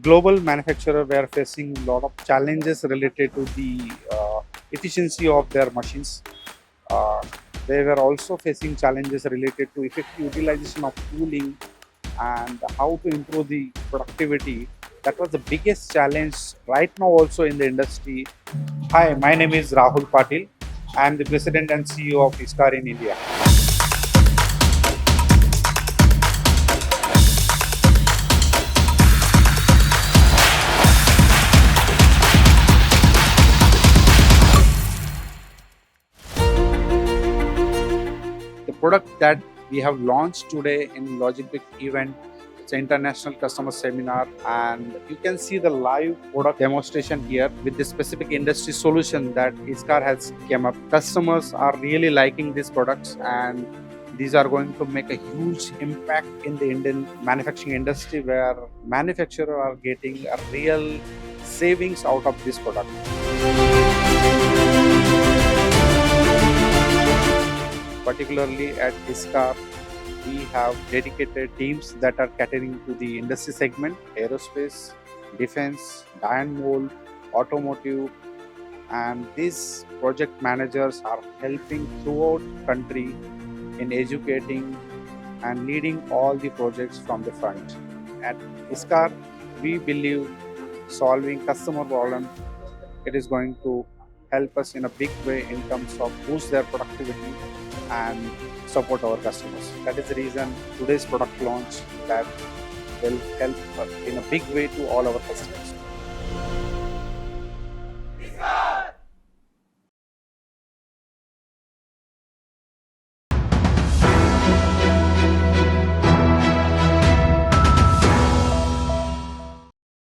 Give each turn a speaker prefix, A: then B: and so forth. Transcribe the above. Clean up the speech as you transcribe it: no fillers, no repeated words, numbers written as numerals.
A: global manufacturer were facing a lot of challenges related to the efficiency of their machines. Uh, they were also facing challenges related to effective utilization of tooling and how to improve the productivity. That was the biggest challenge right now also in the industry. Hi, my name is Rahul Patil. I am the President and CEO of ISCAR in India. The product that we have launched today in Logic event, it's an international customer seminar, and you can see the live product demonstration here with the specific industry solution that ISCAR has came up. Customers are really liking these products, and these are going to make a huge impact in the Indian manufacturing industry, where manufacturers are getting a real savings out of this product. Particularly at ISCAR, we have dedicated teams that are catering to the industry segment, aerospace, defense, die and mold, automotive, and these project managers are helping throughout country in educating and leading all the projects from the front. At ISCAR, we believe solving customer problem, it is going to help us in a big way in terms of boost their productivity and support our customers. That is the reason today's product launch that will help in a big way to all our customers.